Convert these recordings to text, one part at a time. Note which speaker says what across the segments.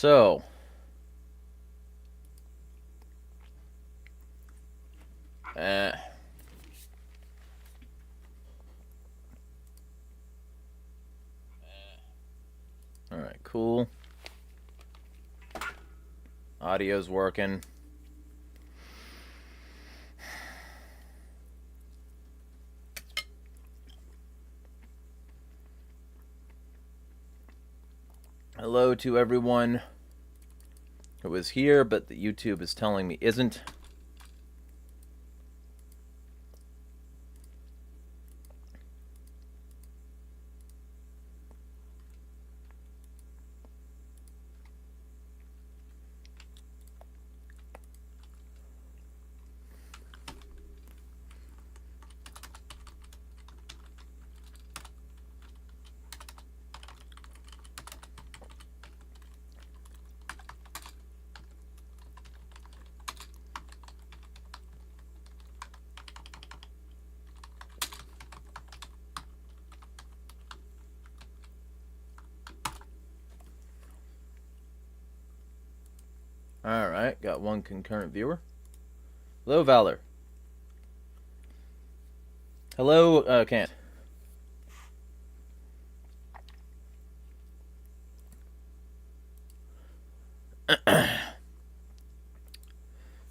Speaker 1: So, alright, cool. Audio's working. Hello to everyone who is here, but the YouTube is telling me isn't. Alright, got one concurrent viewer. Hello, Valor. Hello, Kant.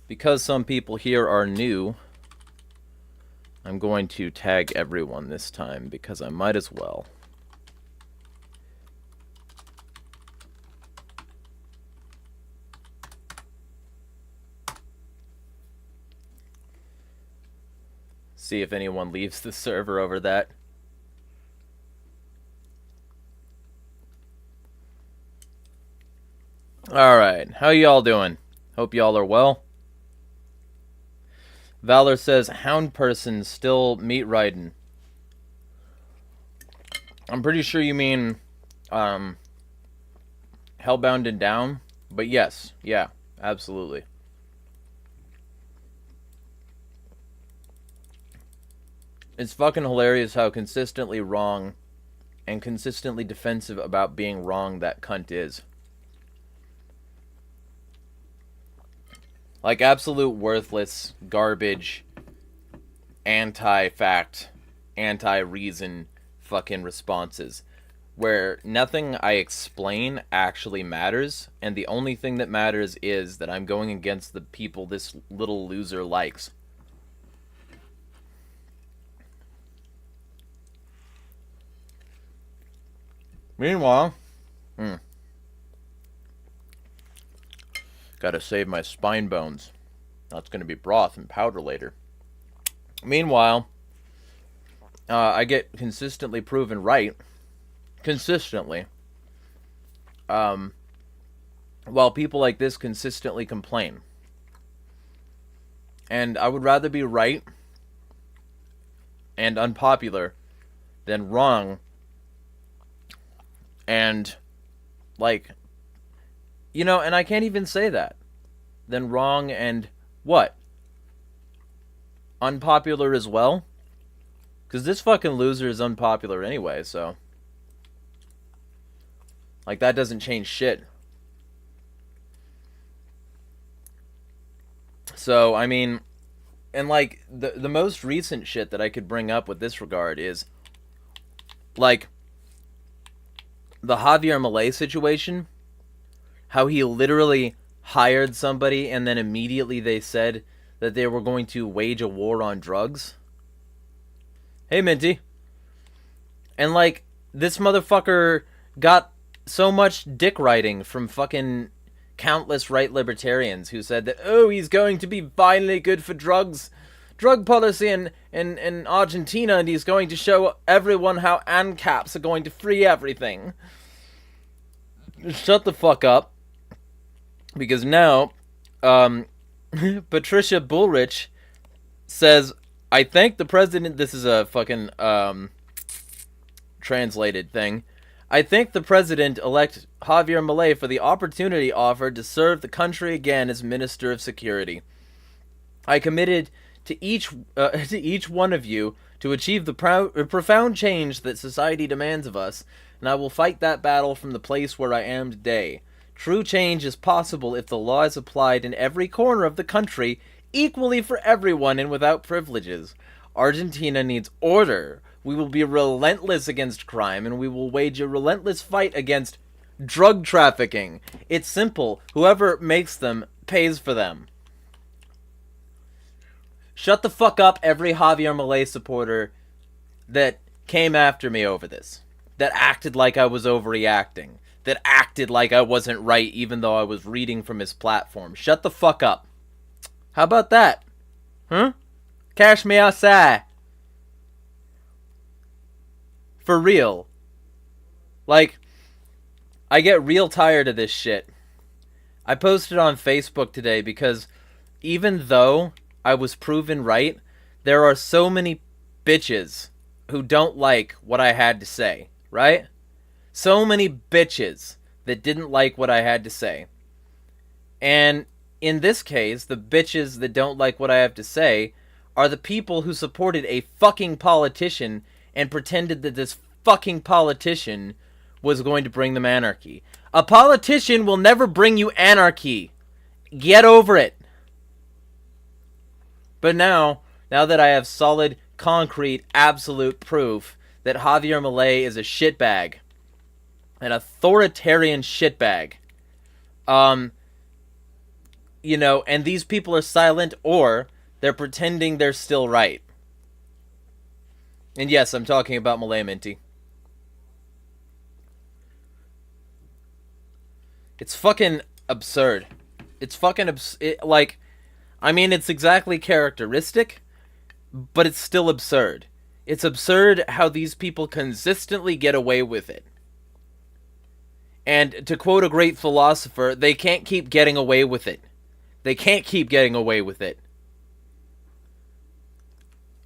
Speaker 1: Because some people here are new, I'm going to tag everyone this time because I might as well. See if anyone leaves the server over that. Alright, how y'all doing? Hope y'all are well. Valor says, Hound person still meat riding. I'm pretty sure you mean, Hellbound and Down. But yes, yeah, absolutely. It's fucking hilarious how consistently wrong and consistently defensive about being wrong that cunt is. Like, absolute worthless, garbage, anti-fact, anti-reason fucking responses. Where nothing I explain actually matters, and the only thing that matters is that I'm going against the people this little loser likes. Meanwhile, gotta save my spine bones. That's gonna be broth and powder later. Meanwhile, I get consistently proven right. Consistently. While people like this consistently complain. And I would rather be right and unpopular than wrong and, like, you know, and I can't even say that. Then wrong and what? Unpopular as well? Because this fucking loser is unpopular anyway, so. Like, that doesn't change shit. So, I mean, and like, the most recent shit that I could bring up with this regard is, like, the Javier Milei situation, how he literally hired somebody and then immediately they said that they were going to wage a war on drugs. Hey, Minty. And, like, this motherfucker got so much dick writing from fucking countless right libertarians who said that, oh, he's going to be finally good for drug policy in Argentina, and he's going to show everyone how ANCAPs are going to free everything. Shut the fuck up. Because now, Patricia Bullrich says, I thank the president, this is a fucking, translated thing. I thank the president-elect Javier Milei for the opportunity offered to serve the country again as Minister of Security. I committed to each one of you to achieve the profound change that society demands of us, and I will fight that battle from the place where I am today, True change is possible if the law is applied in every corner of the country, equally for everyone and without privileges. Argentina needs order. We will be relentless against crime, and we will wage a relentless fight against drug trafficking. It's simple. Whoever makes them pays for them. Shut the fuck up, every Javier Milei supporter that came after me over this. That acted like I was overreacting. That acted like I wasn't right even though I was reading from his platform. Shut the fuck up. How about that? Huh? Cash me outside. For real. Like, I get real tired of this shit. I posted on Facebook today because even though I was proven right, there are so many bitches who don't like what I had to say, right? So many bitches that didn't like what I had to say. And in this case, the bitches that don't like what I have to say are the people who supported a fucking politician and pretended that this fucking politician was going to bring them anarchy. A politician will never bring you anarchy. Get over it. But now that I have solid, concrete, absolute proof that Javier Milei is a shitbag, an authoritarian shitbag, you know, and these people are silent or they're pretending they're still right. And yes, I'm talking about Milei Minty. It's fucking absurd. It's fucking like, I mean, it's exactly characteristic, but it's still absurd. It's absurd how these people consistently get away with it. And to quote a great philosopher, they can't keep getting away with it. They can't keep getting away with it.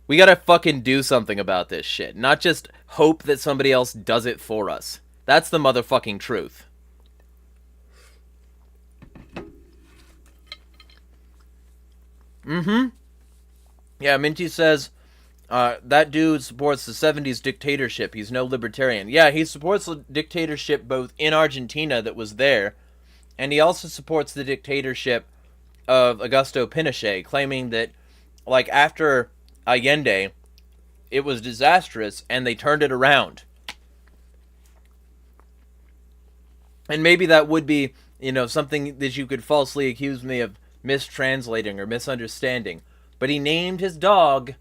Speaker 1: We gotta fucking do something about this shit. Not just hope that somebody else does it for us. That's the motherfucking truth. Yeah, Minty says, that dude supports the 70s dictatorship. He's no libertarian. Yeah, he supports the dictatorship both in Argentina that was there, and he also supports the dictatorship of Augusto Pinochet, claiming that, like, after Allende, it was disastrous, and they turned it around. And maybe that would be, you know, something that you could falsely accuse me of mistranslating or misunderstanding. But he named his dogs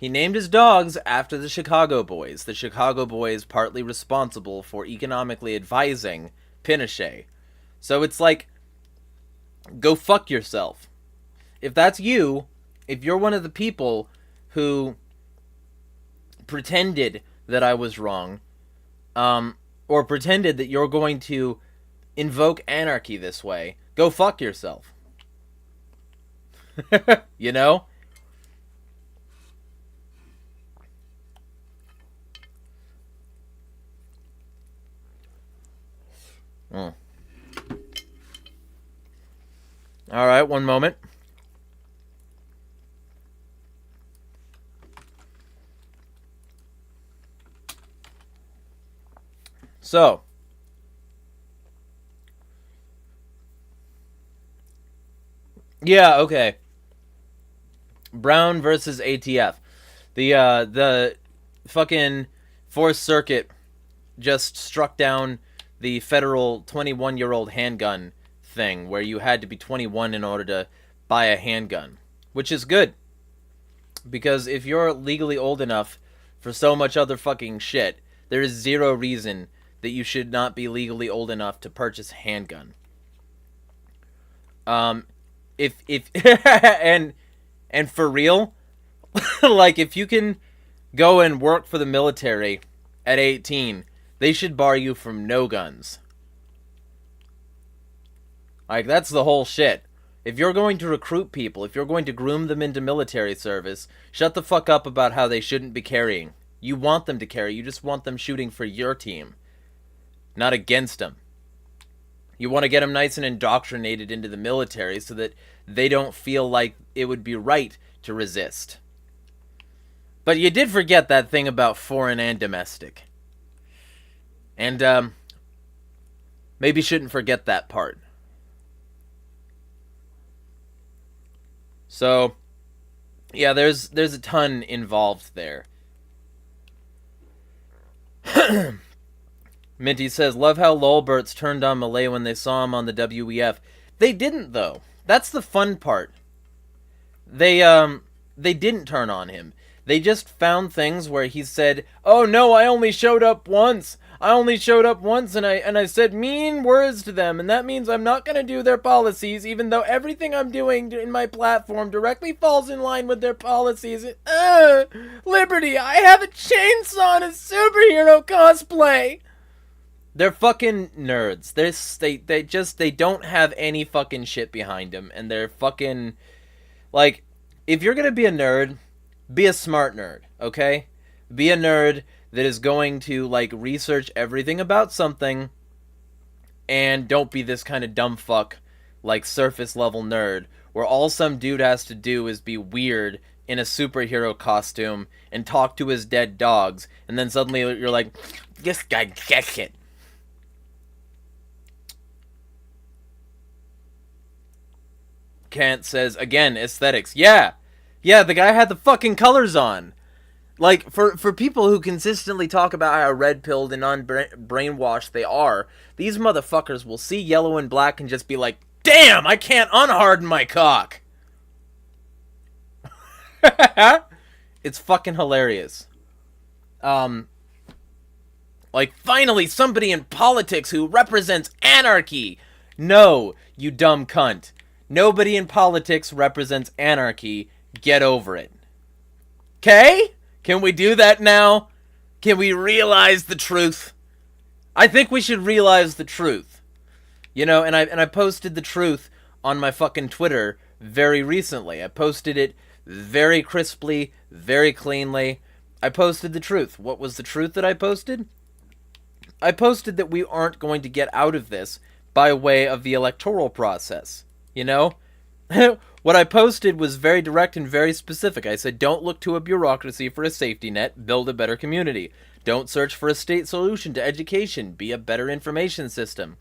Speaker 1: after the Chicago Boys. The Chicago Boys partly responsible for economically advising Pinochet. So it's like, go fuck yourself. If that's you, if you're one of the people who pretended that I was wrong, or pretended that you're going to invoke anarchy this way, go fuck yourself. You know? Alright, one moment. So, yeah, okay. Brown versus ATF. The fucking Fourth Circuit just struck down the federal 21-year-old handgun thing, where you had to be 21 in order to buy a handgun, which is good. Because if you're legally old enough for so much other fucking shit, there is zero reason that you should not be legally old enough to purchase a handgun. And for real, like, if you can go and work for the military at 18, they should bar you from no guns. Like, that's the whole shit. If you're going to recruit people, if you're going to groom them into military service, shut the fuck up about how they shouldn't be carrying. You want them to carry, you just want them shooting for your team, not against them. You want to get them nice and indoctrinated into the military so that they don't feel like it would be right to resist. But you did forget that thing about foreign and domestic. And, Maybe shouldn't forget that part. So, yeah, there's a ton involved there. Minty says, love how Lolberts turned on Malay when they saw him on the WEF. They didn't, though. That's the fun part. They didn't turn on him. They just found things where he said, oh no, I only showed up once. I only showed up once and I said mean words to them, and that means I'm not going to do their policies, even though everything I'm doing in my platform directly falls in line with their policies. Liberty, I have a chainsaw and a superhero cosplay. They're fucking nerds. They don't have any fucking shit behind them, and they're fucking, like, if you're gonna be a nerd, be a smart nerd, okay? Be a nerd that is going to, like, research everything about something, and don't be this kind of dumb fuck, like, surface level nerd, where all some dude has to do is be weird in a superhero costume and talk to his dead dogs, and then suddenly you're like, this guy gets it. Kant says, again, aesthetics. Yeah, the guy had the fucking colors on. Like, for people who consistently talk about how red-pilled and unbrainwashed they are, these motherfuckers will see yellow and black and just be like, damn, I can't unharden my cock. It's fucking hilarious. Like, finally, somebody in politics who represents anarchy. No, you dumb cunt. Nobody in politics represents anarchy. Get over it. Okay? Can we do that now? Can we realize the truth? I think we should realize the truth. You know, and I posted the truth on my fucking Twitter very recently. I posted it very crisply, very cleanly. I posted the truth. What was the truth that I posted? I posted that we aren't going to get out of this by way of the electoral process. You know? What I posted was very direct and very specific. I said, don't look to a bureaucracy for a safety net, build a better community. Don't search for a state solution to education, be a better information system.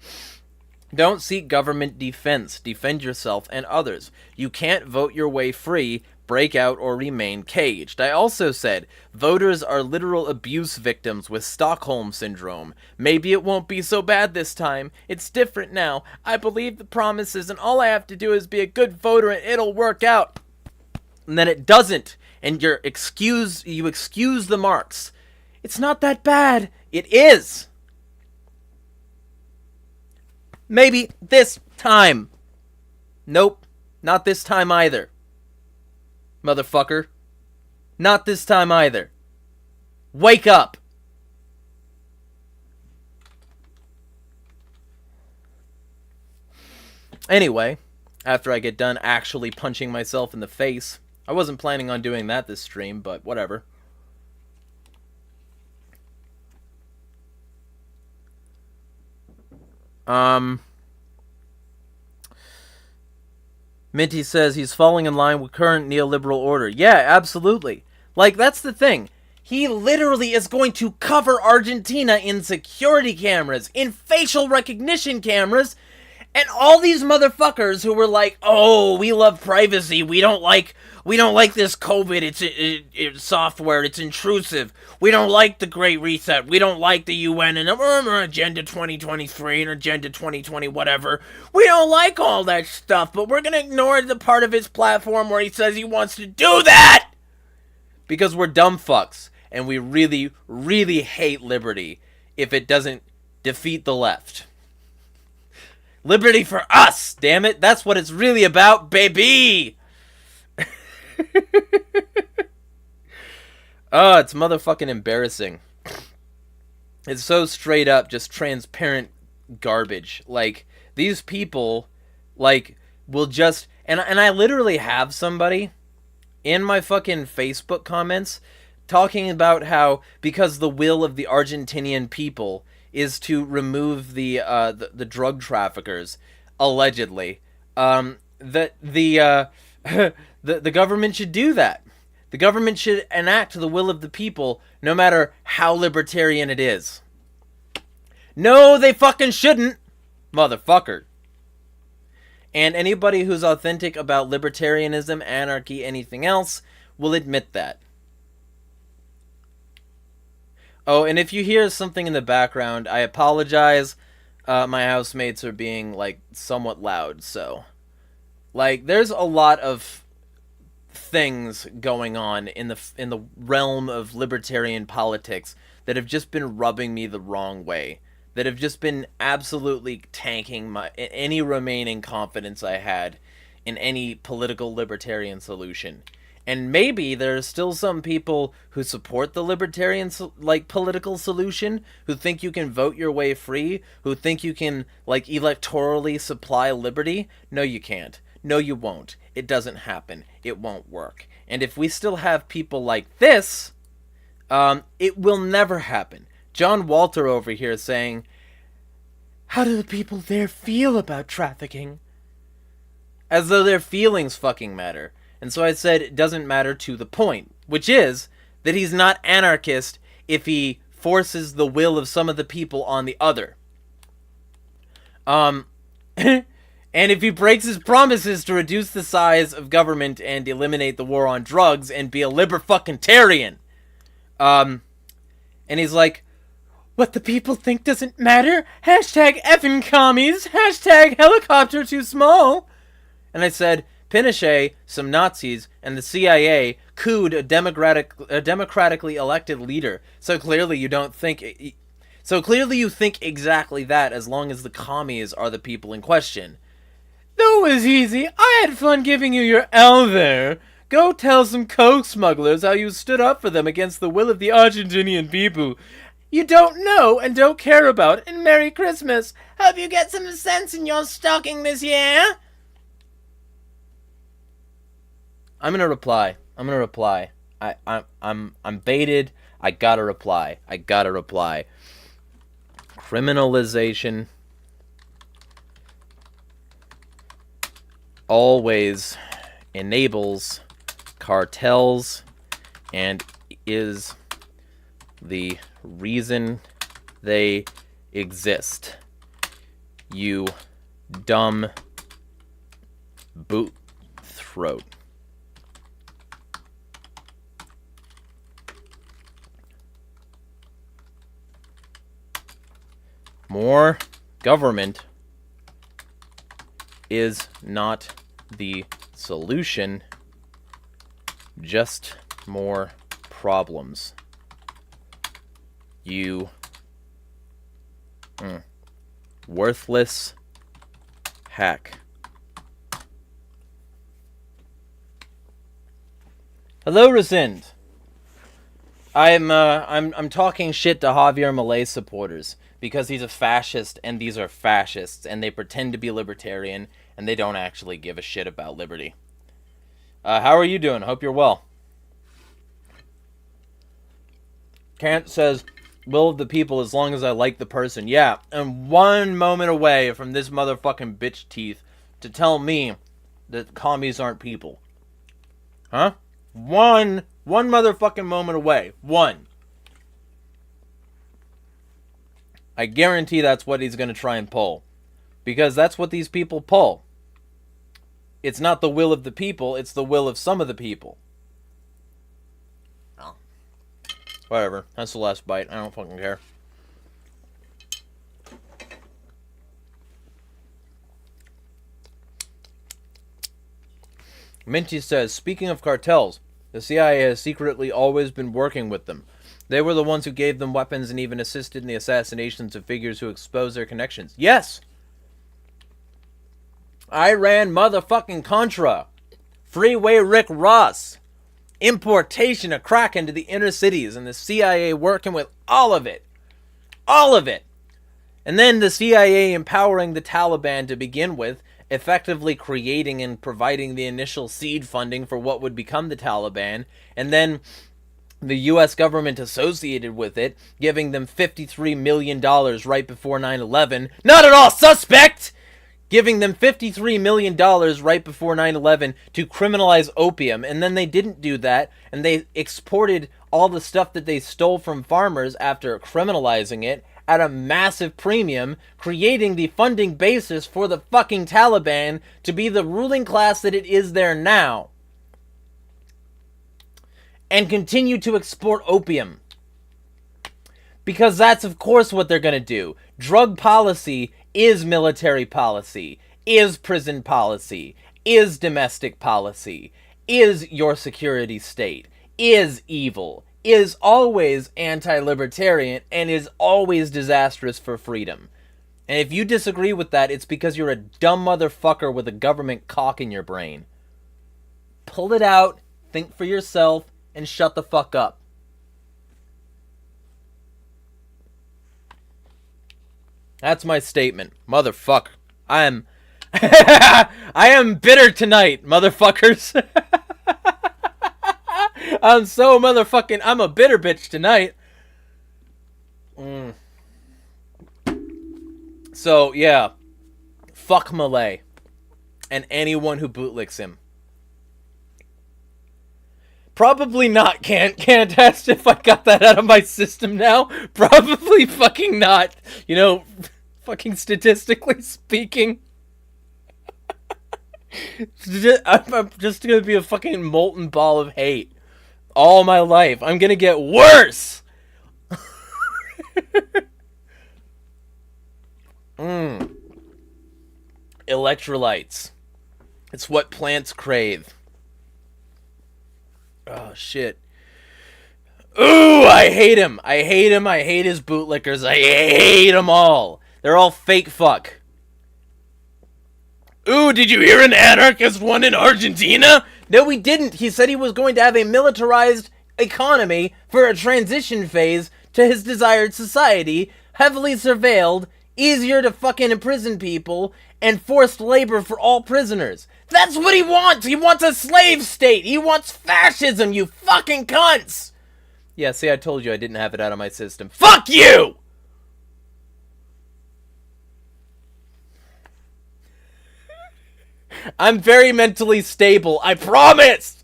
Speaker 1: Don't seek government defense, defend yourself and others. You can't vote your way free, break out, or remain caged. I also said, voters are literal abuse victims with Stockholm Syndrome. Maybe it won't be so bad this time. It's different now. I believe the promises, and all I have to do is be a good voter and it'll work out. And then it doesn't, and you excuse the marks. It's not that bad. It is. Maybe this time. Nope, not this time either. Motherfucker. Not this time either. Wake up. Anyway, after I get done actually punching myself in the face, I wasn't planning on doing that this stream, but whatever. Minty says he's falling in line with current neoliberal order. Yeah, absolutely. Like, that's the thing. He literally is going to cover Argentina in security cameras, in facial recognition cameras, and all these motherfuckers who were like, oh, we love privacy, we don't like this COVID, it's software, it's intrusive, we don't like the Great Reset, we don't like the UN, and Agenda 2023 and Agenda 2020, whatever, we don't like all that stuff, but we're gonna ignore the part of his platform where he says he wants to do that! Because we're dumb fucks, and we really, really hate liberty if it doesn't defeat the left. Liberty for us, damn it. That's what it's really about, baby. Oh, it's motherfucking embarrassing. It's so straight up, just transparent garbage. Like, these people, like, will just... And I literally have somebody in my fucking Facebook comments talking about how, because the will of the Argentinian people is to remove the drug traffickers, allegedly, that the government should do that. The government should enact the will of the people, no matter how libertarian it is. No, they fucking shouldn't. motherfucker. And anybody who's authentic about libertarianism, anarchy, anything else, will admit that. Oh, and if you hear something in the background, I apologize. My housemates are being, like, somewhat loud, so... Like, there's a lot of things going on in the realm of libertarian politics that have just been rubbing me the wrong way. That have just been absolutely tanking any remaining confidence I had in any political libertarian solution. And maybe there's still some people who support the libertarian, like, political solution, who think you can vote your way free, who think you can, like, electorally supply liberty. No, you can't. No, you won't. It doesn't happen. It won't work. And if we still have people like this, it will never happen. John Walter over here saying, how do the people there feel about trafficking? As though their feelings fucking matter. And so I said it doesn't matter to the point, which is that he's not anarchist if he forces the will of some of the people on the other. And if he breaks his promises to reduce the size of government and eliminate the war on drugs and be a liber-fucking-tarian. And he's like, what the people think doesn't matter? Hashtag effing commies. Hashtag helicopter too small. And I said, Pinochet, some Nazis, and the CIA couped a democratically elected leader. So clearly you don't think... So clearly you think exactly that as long as the commies are the people in question. That was easy. I had fun giving you your L there. Go tell some coke smugglers how you stood up for them against the will of the Argentinian people. You don't know and don't care about. And Merry Christmas. Hope you get some sense in your stocking this year. I'm gonna reply. I'm baited. I gotta reply. Criminalization always enables cartels and is the reason they exist. You dumb boot throat. More government is not the solution, just more problems. You worthless hack. Hello, Rescind. I'm talking shit to Javier Milei supporters because he's a fascist and these are fascists and they pretend to be libertarian and they don't actually give a shit about liberty. How are you doing? I hope you're well. Kant says, will of the people as long as I like the person. Yeah, and one moment away from this motherfucking bitch teeth to tell me that commies aren't people. Huh? One motherfucking moment away. One. I guarantee that's what he's going to try and pull. Because that's what these people pull. It's not the will of the people, it's the will of some of the people. Oh. Whatever. That's the last bite. I don't fucking care. Minty says, speaking of cartels, the CIA has secretly always been working with them. They were the ones who gave them weapons and even assisted in the assassinations of figures who exposed their connections. Yes! Iran motherfucking Contra. Freeway Rick Ross. Importation of crack into the inner cities and the CIA working with all of it. All of it. And then the CIA empowering the Taliban to begin with, effectively creating and providing the initial seed funding for what would become the Taliban, and then the U.S. government associated with it, giving them $53 million right before 9/11. Not at all suspect! Giving them $53 million right before 9/11 to criminalize opium, and then they didn't do that, and they exported all the stuff that they stole from farmers after criminalizing it at a massive premium, creating the funding basis for the fucking Taliban to be the ruling class that it is there now. And continue to export opium. Because that's, of course, what they're going to do. Drug policy is military policy, is prison policy, is domestic policy, is your security state, is evil, is always anti-libertarian, and is always disastrous for freedom. And if you disagree with that, it's because you're a dumb motherfucker with a government cock in your brain. Pull it out, think for yourself, and shut the fuck up. That's my statement. Motherfucker. I am I am bitter tonight, motherfuckers. I'm so motherfucking... I'm a bitter bitch tonight. So, yeah. Fuck Malay. And anyone who bootlicks him. Probably not. Can't ask if I got that out of my system now. Probably fucking not. You know, fucking statistically speaking. I'm just gonna be a fucking molten ball of hate all my life. I'm gonna get worse. Electrolytes. It's what plants crave. Oh, shit. Ooh, I hate him. I hate him. I hate his bootlickers. I hate them all. They're all fake fuck. Ooh, did you hear an anarchist won in Argentina? No, he didn't. He said he was going to have a militarized economy for a transition phase to his desired society, heavily surveilled, easier to fucking imprison people, and forced labor for all prisoners. That's what he wants! He wants a slave state! He wants fascism, you fucking cunts! Yeah, see, I told you I didn't have it out of my system. Fuck you! I'm very mentally stable, I promise!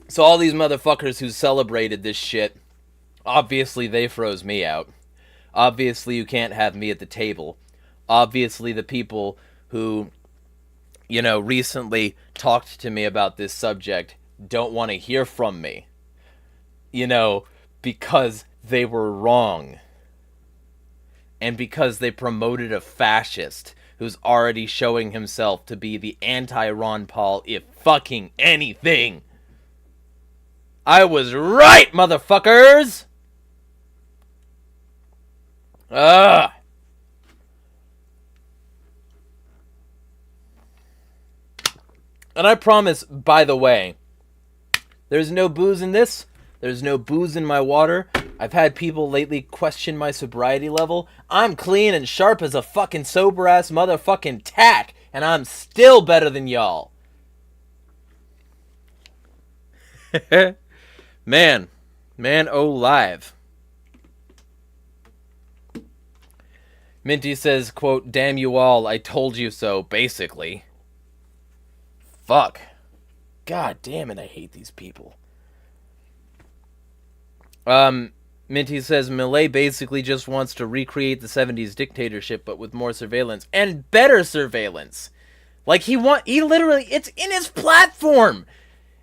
Speaker 1: So all these motherfuckers who celebrated this shit, obviously they froze me out. Obviously you can't have me at the table. Obviously the people who, you know, recently talked to me about this subject don't want to hear from me. You know, because they were wrong. And because they promoted a fascist who's already showing himself to be the anti-Ron Paul if fucking anything. I was right, motherfuckers! Ugh! And I promise, by the way, there's no booze in this. There's no booze in my water. I've had people lately question my sobriety level. I'm clean and sharp as a fucking sober-ass motherfucking tack, and I'm still better than y'all. Man, oh live. Minty says, quote, "Damn you all, I told you so," basically. Fuck. God damn it, I hate these people. Minty says, Millet basically just wants to recreate the 70s dictatorship, but with more surveillance. And better surveillance! Like, he literally, it's in his platform!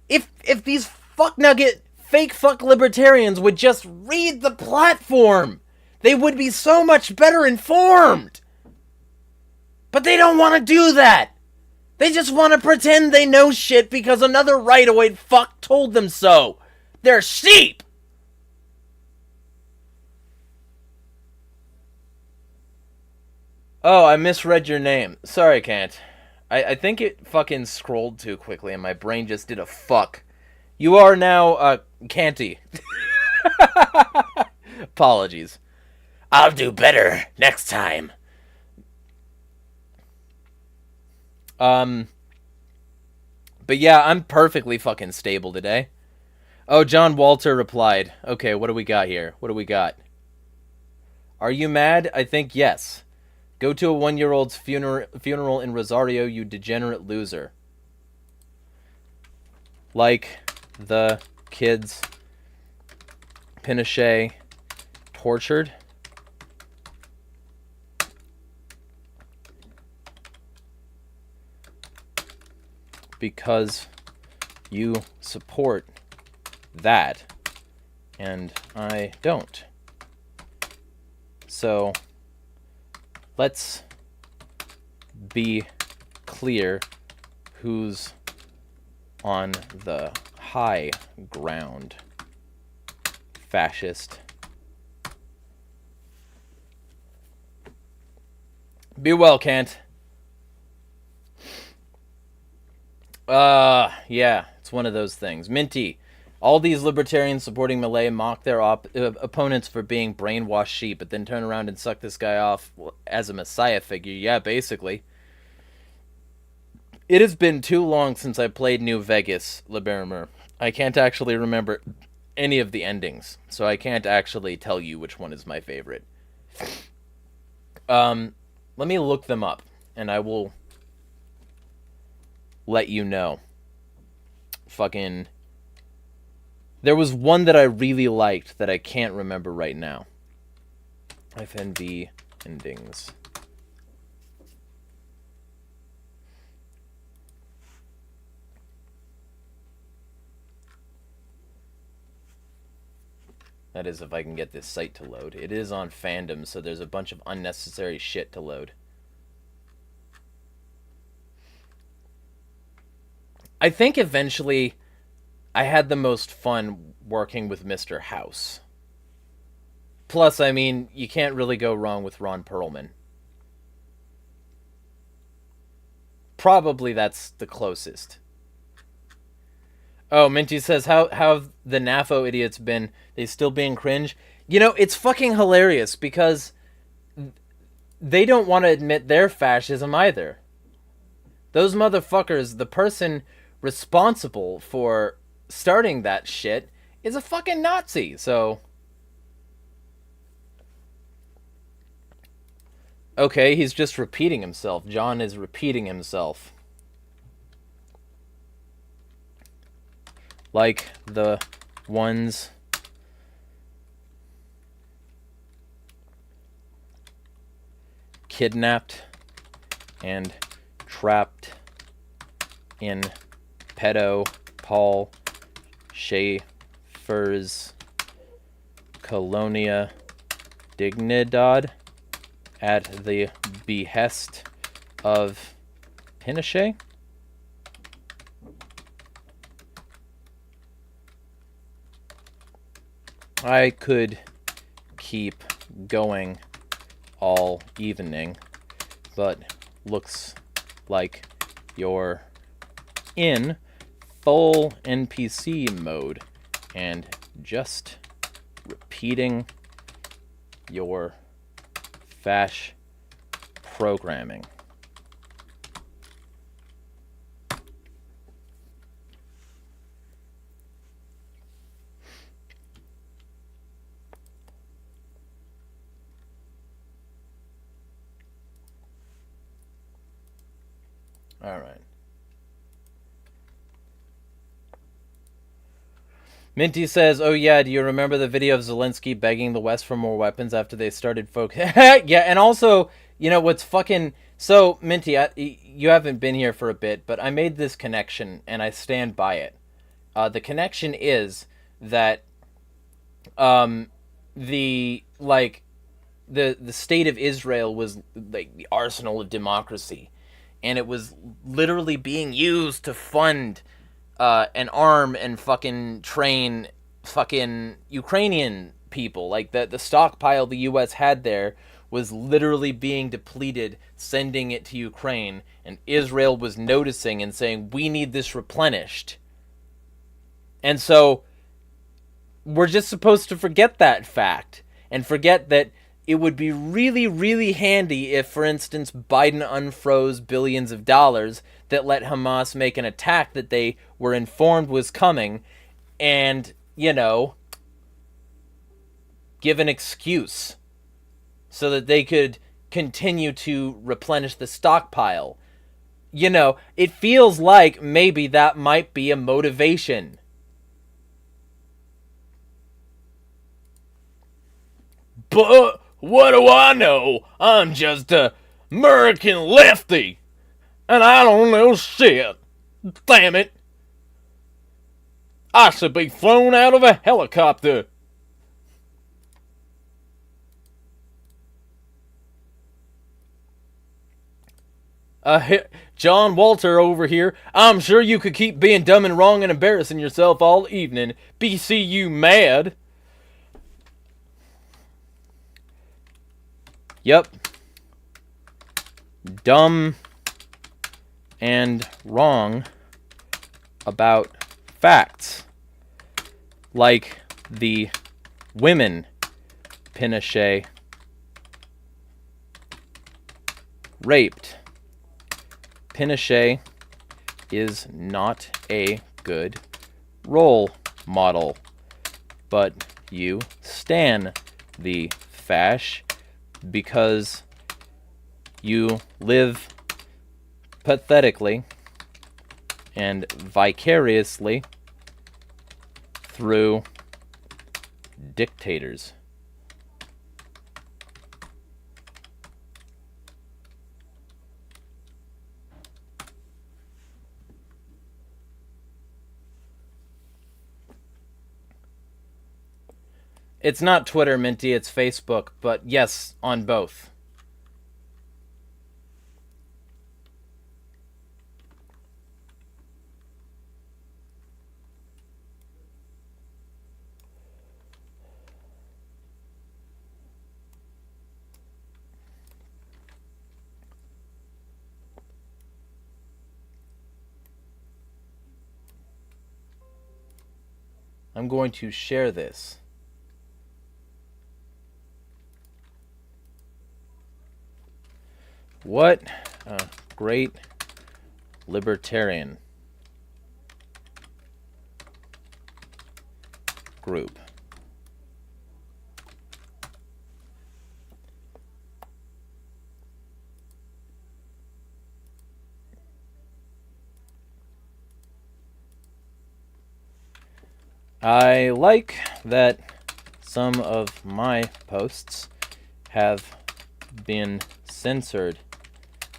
Speaker 1: If these fuck-nugget, fake fuck libertarians would just read the platform, they would be so much better informed! But they don't want to do that! They just want to pretend they know shit because another right-oid fuck told them so! They're sheep! Oh, I misread your name. Sorry, Kant. I think it fucking scrolled too quickly and my brain just did a fuck. You are now, Canty. Apologies. I'll do better next time. But yeah, I'm perfectly fucking stable today. Oh, John Walter replied. Okay, what do we got here? What do we got? Are you mad? I think yes. Go to a 1-year-old's funeral in Rosario, you degenerate loser. Like the kids Pinochet tortured because you support that and I don't. So let's be clear who's on the high ground, fascist. Be well, Kant. Yeah, it's one of those things. Minty, all these libertarians supporting Malay mock their opponents for being brainwashed sheep, but then turn around and suck this guy off as a messiah figure. Yeah, basically. It has been too long since I played New Vegas, Liberimer. I can't actually remember any of the endings, so I can't actually tell you which one is my favorite. Let me look them up, and I will let you know. Fucking... There was one that I really liked that I can't remember right now. FNV endings. That is, if I can get this site to load. It is on fandom, so there's a bunch of unnecessary shit to load. I think eventually I had the most fun working with Mr. House. Plus, I mean, you can't really go wrong with Ron Perlman. Probably that's the closest. Oh, Minty says, how have the NAFO idiots been? They still being cringe? You know, it's fucking hilarious because they don't want to admit their fascism either. Those motherfuckers, the person responsible for starting that shit is a fucking Nazi, so... Okay, he's just repeating himself. John is repeating himself. Like the ones kidnapped and trapped in pedo Paul Schaefer's Colonia Dignidad at the behest of Pinochet? I could keep going all evening, but looks like you're in full NPC mode and just repeating your fash programming. All right. Minty says, oh yeah, do you remember the video of Zelensky begging the West for more weapons after they started Yeah, and also, you know, what's fucking... So, Minty, you haven't been here for a bit, but I made this connection, and I stand by it. The connection is that the state of Israel was like the arsenal of democracy, and it was literally being used to fund and arm and fucking train fucking Ukrainian people. Like, the stockpile the U.S. had there was literally being depleted, sending it to Ukraine, and Israel was noticing and saying, we need this replenished. And so, we're just supposed to forget that fact, and forget that it would be really, really handy if, for instance, Biden unfroze billions of dollars that let Hamas make an attack that they were informed was coming, and, you know, give an excuse so that they could continue to replenish the stockpile. You know, it feels like maybe that might be a motivation. But what do I know? I'm just a American lefty. And I don't know shit. Damn it. I should be thrown out of a helicopter. John Walter over here. I'm sure you could keep being dumb and wrong and embarrassing yourself all evening. BCU mad. Yep. Dumb and wrong about facts. Like the women Pinochet raped. Pinochet is not a good role model, but you stan the fash because you live pathetically and vicariously through dictators. It's not Twitter, Minty, it's Facebook, but yes, on both. I'm going to share this. What a great libertarian group. I like that some of my posts have been censored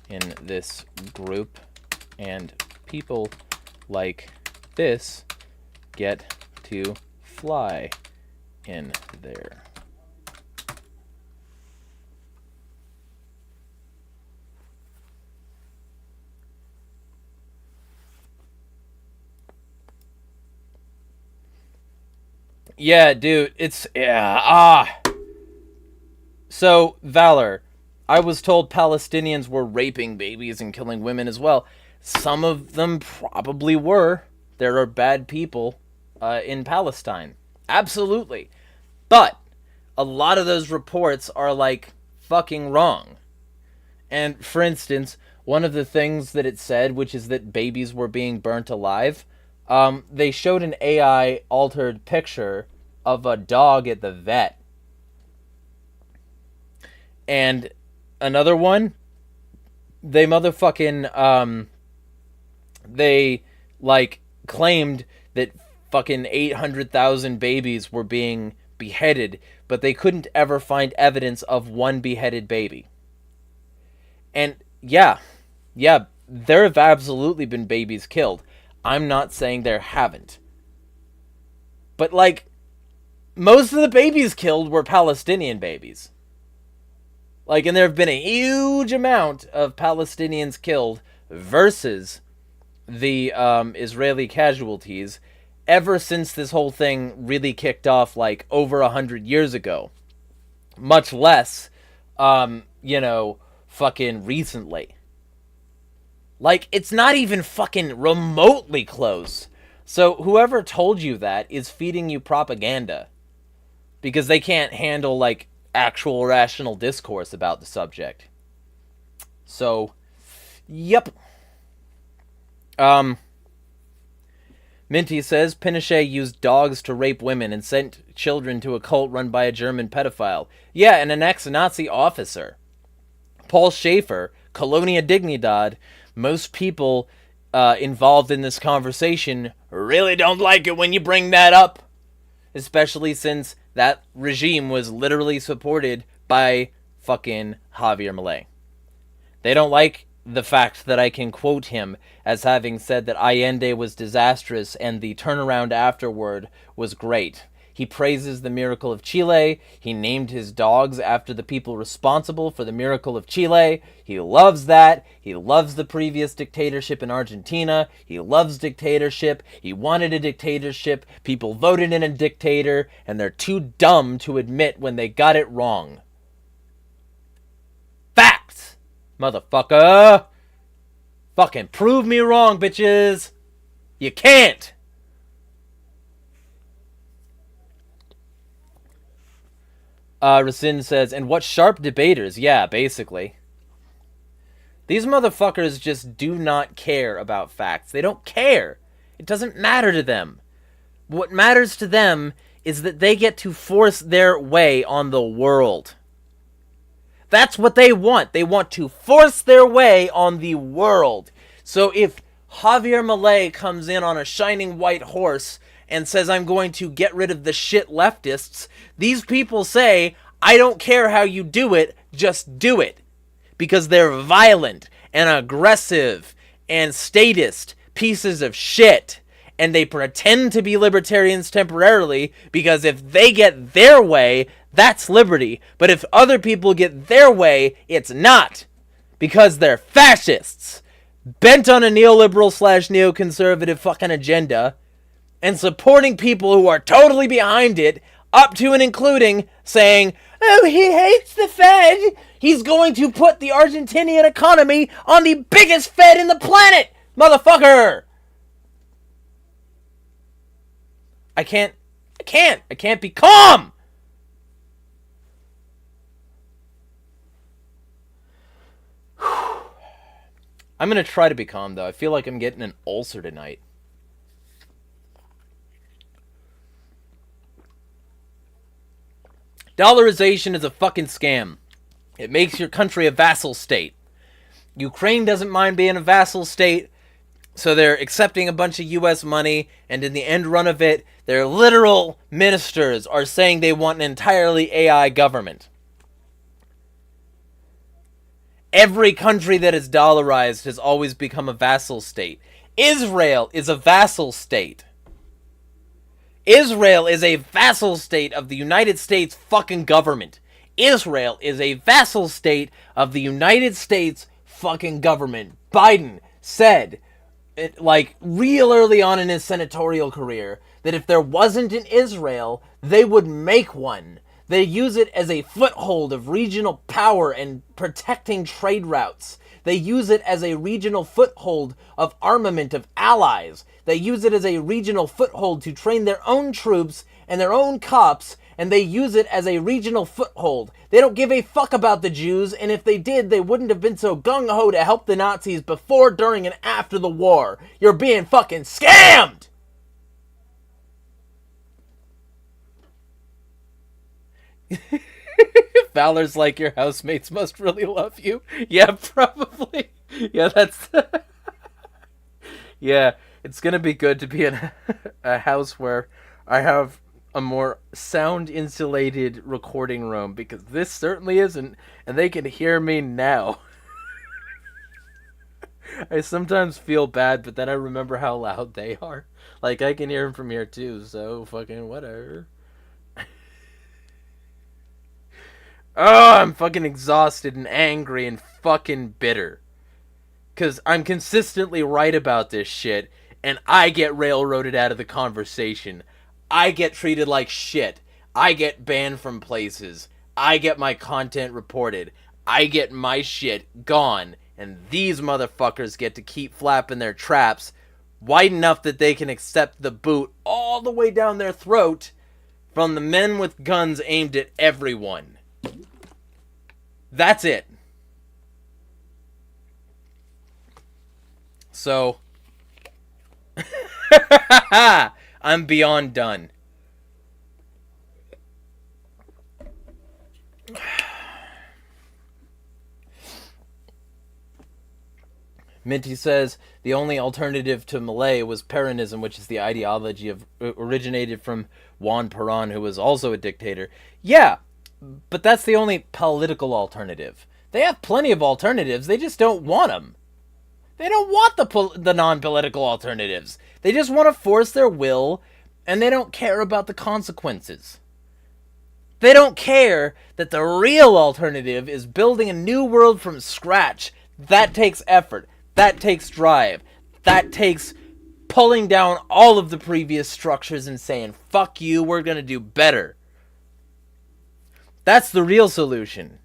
Speaker 1: in this group, and people like this get to fly in there. Yeah, dude, it's So, Valor, I was told Palestinians were raping babies and killing women as well. Some of them probably were. There are bad people in Palestine. Absolutely. But a lot of those reports are, like, fucking wrong. And, for instance, one of the things that it said, which is that babies were being burnt alive, they showed an AI-altered picture of a dog at the vet. And another one, they motherfucking, they, like, claimed that fucking 800,000 babies were being beheaded, but they couldn't ever find evidence of one beheaded baby. And, yeah, there have absolutely been babies killed. I'm not saying there haven't. But, like, most of the babies killed were Palestinian babies. Like, and there have been a huge amount of Palestinians killed versus the Israeli casualties ever since this whole thing really kicked off, like, over 100 years ago. Much less, fucking recently. Like, it's not even fucking remotely close. So whoever told you that is feeding you propaganda. Because they can't handle, like, actual rational discourse about the subject. So, yep. Minty says, Pinochet used dogs to rape women and sent children to a cult run by a German pedophile. Yeah, and an ex-Nazi officer. Paul Schaefer, Colonia Dignidad. Most people involved in this conversation really don't like it when you bring that up. Especially since that regime was literally supported by fucking Javier Milei. They don't like the fact that I can quote him as having said that Allende was disastrous and the turnaround afterward was great. He praises the miracle of Chile. He named his dogs after the people responsible for the miracle of Chile. He loves that. He loves the previous dictatorship in Argentina. He loves dictatorship. He wanted a dictatorship. People voted in a dictator, and they're too dumb to admit when they got it wrong. Facts, motherfucker. Fucking prove me wrong, bitches. You can't. Racine says, and what sharp debaters. Yeah, basically. These motherfuckers just do not care about facts. They don't care. It doesn't matter to them. What matters to them is that they get to force their way on the world. That's what they want. They want to force their way on the world. So if Javier Milei comes in on a shining white horse and says, I'm going to get rid of the shit leftists, these people say, I don't care how you do it, just do it. Because they're violent and aggressive and statist pieces of shit. And they pretend to be libertarians temporarily because if they get their way, that's liberty. But if other people get their way, it's not. Because they're fascists. Bent on a neoliberal / neoconservative fucking agenda. And supporting people who are totally behind it, up to and including saying, oh, he hates the Fed. He's going to put the Argentinian economy on the biggest Fed in the planet, motherfucker. I can't be calm. I'm going to try to be calm, though. I feel like I'm getting an ulcer tonight. Dollarization is a fucking scam. It makes your country a vassal state. Ukraine doesn't mind being a vassal state, so they're accepting a bunch of US money, and in the end run of it, their literal ministers are saying they want an entirely AI government. Every country that is dollarized has always become a vassal state. Israel is a vassal state. Israel is a vassal state of the United States fucking government. Israel is a vassal state of the United States fucking government. Biden said, like, real early on in his senatorial career, that if there wasn't an Israel, they would make one. They use it as a foothold of regional power and protecting trade routes. They use it as a regional foothold of armament of allies. They use it as a regional foothold to train their own troops and their own cops, and they use it as a regional foothold. They don't give a fuck about the Jews, and if they did, they wouldn't have been so gung-ho to help the Nazis before, during, and after the war. You're being fucking scammed! Valor's like, your housemates must really love you. Yeah, probably. Yeah, that's... yeah, it's gonna be good to be in a house where I have a more sound-insulated recording room, because this certainly isn't, and they can hear me now. I sometimes feel bad, but then I remember how loud they are. Like, I can hear them from here too, so fucking whatever. Oh, I'm fucking exhausted and angry and fucking bitter. Because I'm consistently right about this shit, and I get railroaded out of the conversation. I get treated like shit. I get banned from places. I get my content reported. I get my shit gone. And these motherfuckers get to keep flapping their traps wide enough that they can accept the boot all the way down their throat from the men with guns aimed at everyone. That's it. So, I'm beyond done. Minty says the only alternative to Malay was Peronism, which is the ideology of originated from Juan Perón, who was also a dictator. Yeah, but that's the only political alternative. They have plenty of alternatives. They just don't want them. They don't want the non-political alternatives. They just want to force their will, and they don't care about the consequences. They don't care that the real alternative is building a new world from scratch. That takes effort. That takes drive. That takes pulling down all of the previous structures and saying, fuck you, we're going to do better. That's the real solution.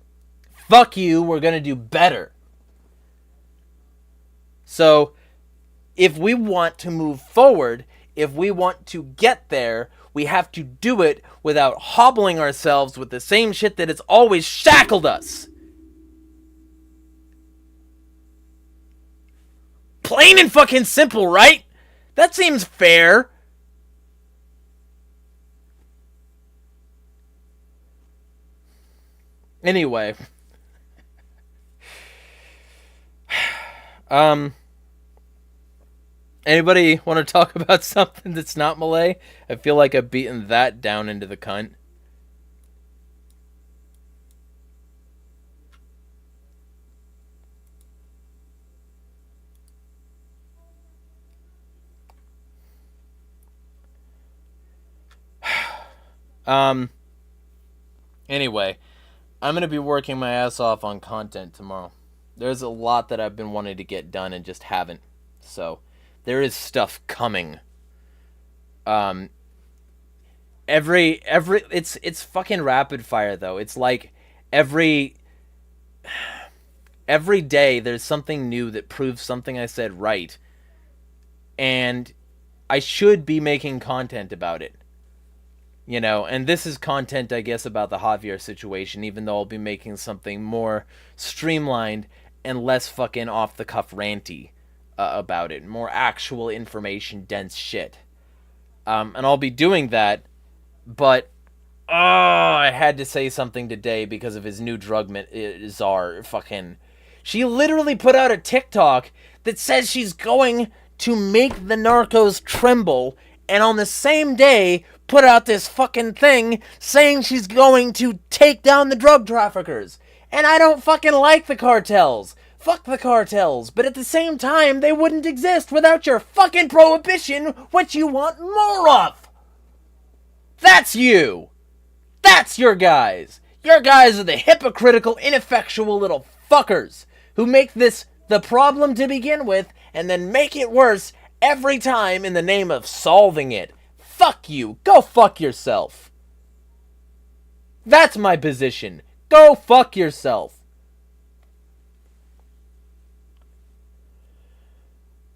Speaker 1: Fuck you, we're going to do better. So, if we want to move forward, if we want to get there, we have to do it without hobbling ourselves with the same shit that has always shackled us. Plain and fucking simple, right? That seems fair. Anyway. Anybody want to talk about something that's not Malay? I feel like I've beaten that down into the cunt. Anyway, I'm going to be working my ass off on content tomorrow. There's a lot that I've been wanting to get done and just haven't. So, there is stuff coming. It's fucking rapid fire though. It's like every day there's something new that proves something I said right. And I should be making content about it. You know, and this is content, I guess, about the Javier situation, even though I'll be making something more streamlined and less fucking off-the-cuff ranty about it. More actual information-dense shit. And I'll be doing that, but I had to say something today because of his new drug czar. Fucking, she literally put out a TikTok that says she's going to make the narcos tremble, and on the same day put out this fucking thing saying she's going to take down the drug traffickers. And I don't fucking like the cartels. Fuck the cartels. But at the same time, they wouldn't exist without your fucking prohibition, which you want more of. That's you. That's your guys. Your guys are the hypocritical, ineffectual little fuckers who make this the problem to begin with and then make it worse every time in the name of solving it. Fuck you. Go fuck yourself. That's my position. Go fuck yourself.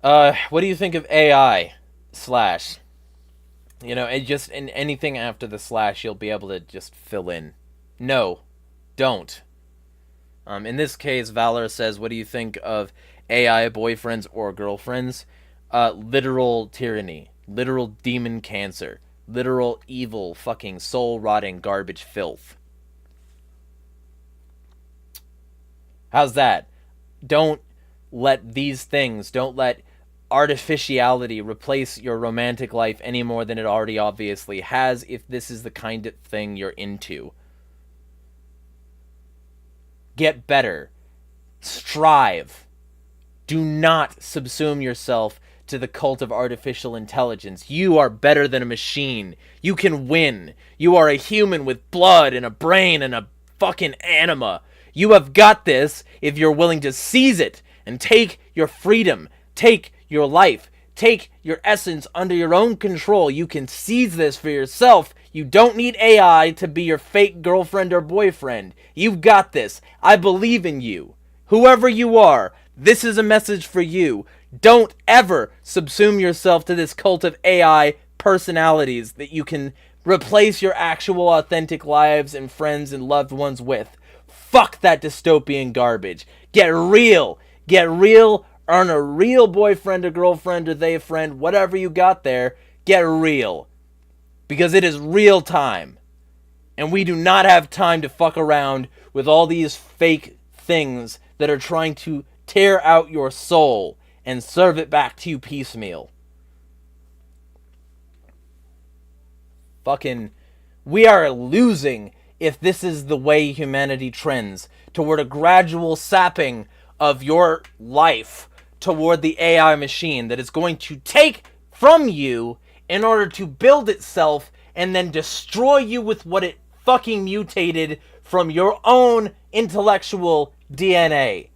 Speaker 1: What do you think of AI? Slash. You know, and just in anything after the slash, you'll be able to just fill in. No. Don't. In this case, Valor says, what do you think of AI boyfriends or girlfriends? Literal tyranny. Literal demon cancer. Literal evil fucking soul-rotting garbage filth. How's that? Don't let these things, don't let artificiality replace your romantic life any more than it already obviously has if this is the kind of thing you're into. Get better. Strive. Do not subsume yourself to the cult of artificial intelligence. You are better than a machine. You can win. You are a human with blood and a brain and a fucking anima. You have got this if you're willing to seize it and take your freedom, take your life, take your essence under your own control. You can seize this for yourself. You don't need AI to be your fake girlfriend or boyfriend. You've got this. I believe in you. Whoever you are, this is a message for you. Don't ever subsume yourself to this cult of AI personalities that you can replace your actual authentic lives and friends and loved ones with. Fuck that dystopian garbage. Get real. Get real. Earn a real boyfriend or girlfriend or they friend, whatever you got there. Get real. Because it is real time. And we do not have time to fuck around with all these fake things that are trying to tear out your soul and serve it back to you piecemeal. Fucking, we are losing if this is the way humanity trends toward a gradual sapping of your life toward the AI machine that is going to take from you in order to build itself and then destroy you with what it fucking mutated from your own intellectual DNA.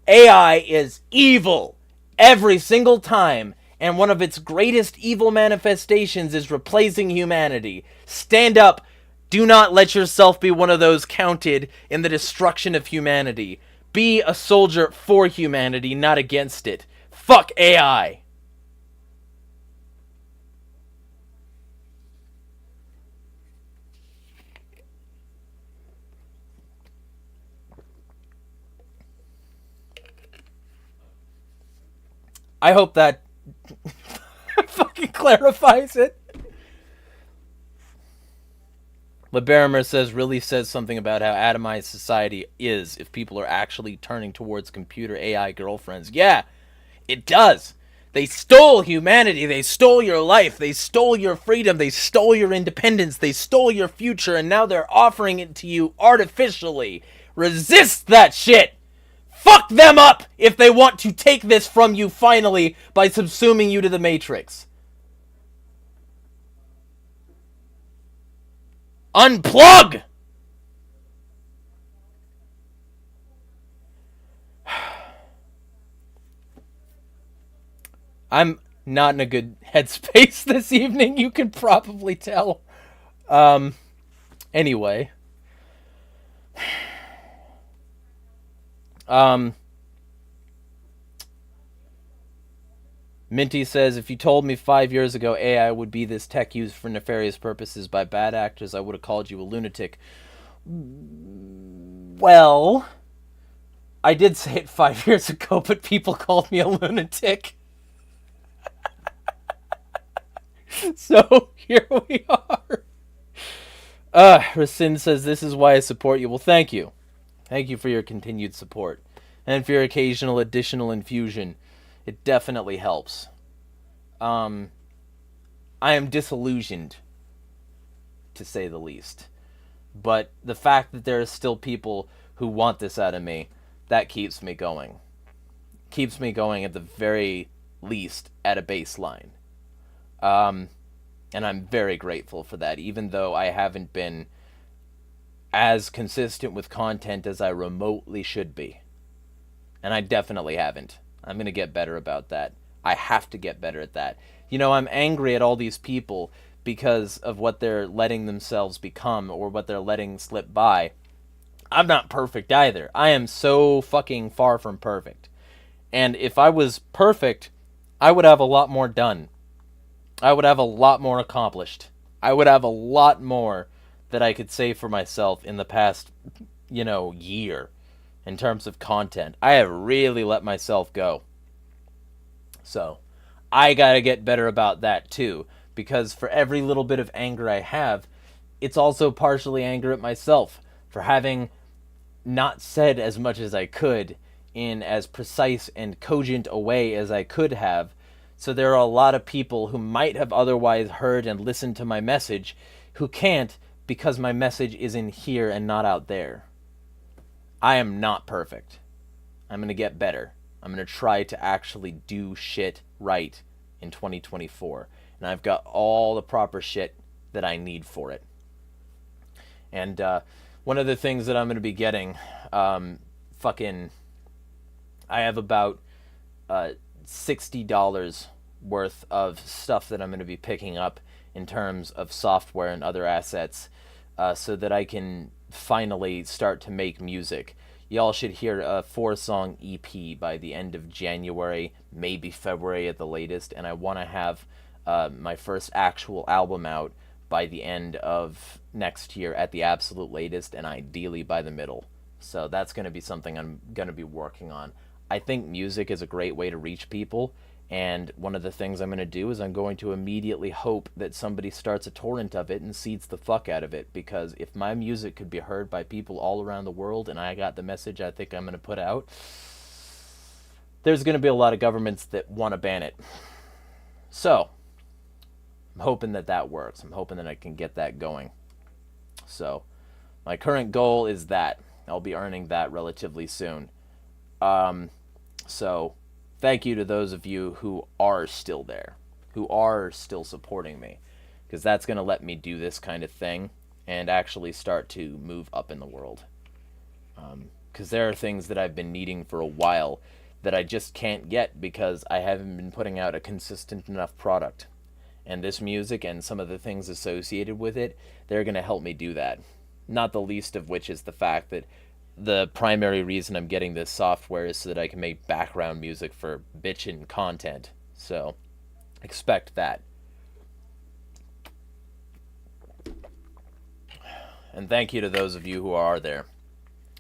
Speaker 1: AI is evil every single time, and one of its greatest evil manifestations is replacing humanity. Stand up. Do not let yourself be one of those counted in the destruction of humanity. Be a soldier for humanity, not against it. Fuck AI. I hope that fucking clarifies it. LeBarimer says, really says something about how atomized society is if people are actually turning towards computer AI girlfriends. Yeah, it does. They stole humanity. They stole your life. They stole your freedom. They stole your independence. They stole your future, and now they're offering it to you artificially. Resist that shit. Fuck them up if they want to take this from you finally by subsuming you to the Matrix. Unplug! I'm not in a good headspace this evening, you can probably tell. Anyway. Minty says, if you told me 5 years ago AI would be this tech used for nefarious purposes by bad actors, I would have called you a lunatic. Well, I did say it 5 years ago, but people called me a lunatic. So, here we are. Rasin says, this is why I support you. Well, thank you. Thank you for your continued support. And for your occasional additional infusion. It definitely helps. I am disillusioned, to say the least. But the fact that there are still people who want this out of me, that keeps me going. Keeps me going at the very least at a baseline. And I'm very grateful for that, even though I haven't been as consistent with content as I remotely should be. And I definitely haven't. I'm going to get better about that. I have to get better at that. You know, I'm angry at all these people because of what they're letting themselves become or what they're letting slip by. I'm not perfect either. I am so fucking far from perfect. And if I was perfect, I would have a lot more done. I would have a lot more accomplished. I would have a lot more that I could say for myself in the past, year in terms of content. I have really let myself go. So, I gotta get better about that too, because for every little bit of anger I have, it's also partially anger at myself for having not said as much as I could in as precise and cogent a way as I could have. So there are a lot of people who might have otherwise heard and listened to my message who can't because my message is in here and not out there. I am not perfect. I'm going to get better. I'm going to try to actually do shit right in 2024. And I've got all the proper shit that I need for it. And one of the things that I'm going to be getting, I have about $60 worth of stuff that I'm going to be picking up in terms of software and other assets so that I can finally start to make music. Y'all should hear a 4-song EP by the end of January, maybe February at the latest, and I want to have my first actual album out by the end of next year at the absolute latest, and ideally by the middle. So that's going to be something I'm going to be working on. I think music is a great way to reach people, and one of the things I'm going to do is I'm going to immediately hope that somebody starts a torrent of it and seeds the fuck out of it, because if my music could be heard by people all around the world and I got the message I think I'm going to put out, there's going to be a lot of governments that want to ban it. So, I'm hoping that that works. I'm hoping that I can get that going. So, my current goal is that. I'll be earning that relatively soon. So, thank you to those of you who are still there, who are still supporting me, because that's going to let me do this kind of thing and actually start to move up in the world. Because there are things that I've been needing for a while that I just can't get because I haven't been putting out a consistent enough product. And this music and some of the things associated with it, they're going to help me do that. Not the least of which is the fact that the primary reason I'm getting this software is so that I can make background music for bitchin' content. So, expect that. And thank you to those of you who are there.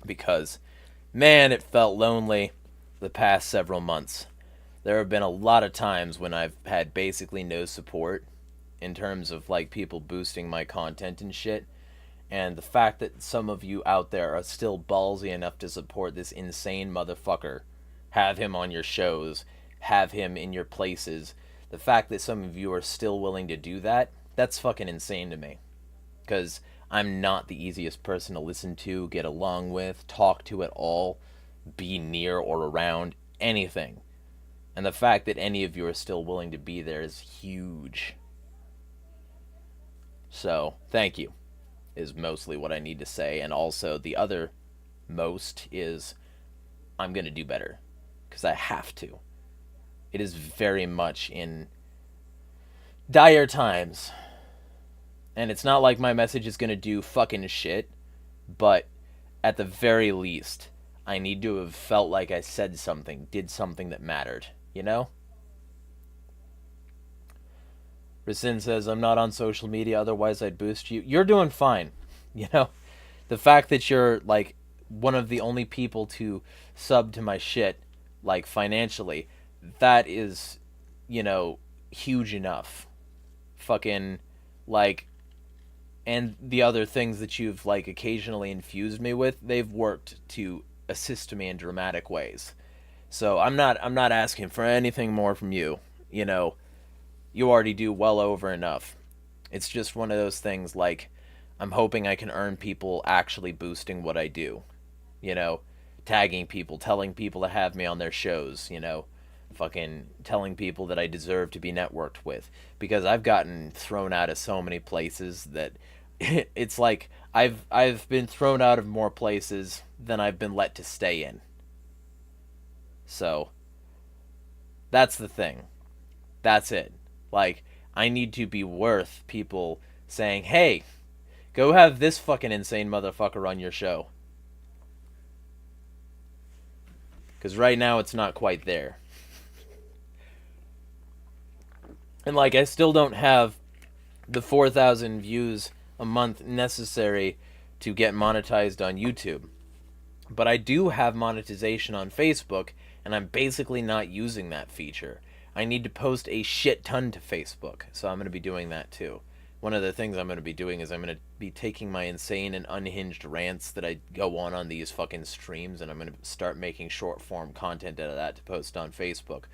Speaker 1: Because, man, it felt lonely the past several months. There have been a lot of times when I've had basically no support in terms of, like, people boosting my content and shit. And the fact that some of you out there are still ballsy enough to support this insane motherfucker, have him on your shows, have him in your places, the fact that some of you are still willing to do that, that's fucking insane to me. Because I'm not the easiest person to listen to, get along with, talk to at all, be near or around, anything. And the fact that any of you are still willing to be there is huge. So, thank you, is mostly what I need to say. And also, the other most is, I'm going to do better. Because I have to. It is very much in dire times. And it's not like my message is going to do fucking shit. But, at the very least, I need to have felt like I said something, did something that mattered. You know? Rasin says, I'm not on social media, otherwise I'd boost you. You're doing fine. You know? The fact that you're, like, one of the only people to sub to my shit, like, financially, that is, you know, huge enough. Fucking, like, and the other things that you've, like, occasionally infused me with, they've worked to assist me in dramatic ways. So I'm not asking for anything more from you. You know, you already do well over enough. It's just one of those things, like, I'm hoping I can earn people actually boosting what I do. You know, tagging people, telling people to have me on their shows, you know, fucking telling people that I deserve to be networked with. Because I've gotten thrown out of so many places that it's like I've been thrown out of more places than I've been let to stay in. So, that's the thing. That's it. Like, I need to be worth people saying, hey, go have this fucking insane motherfucker on your show. Because right now it's not quite there. And, like, I still don't have the 4,000 views a month necessary to get monetized on YouTube. But I do have monetization on Facebook, and I'm basically not using that feature. I need to post a shit ton to Facebook, so I'm going to be doing that too. One of the things I'm going to be doing is I'm going to be taking my insane and unhinged rants that I go on these fucking streams, and I'm going to start making short-form content out of that to post on Facebook.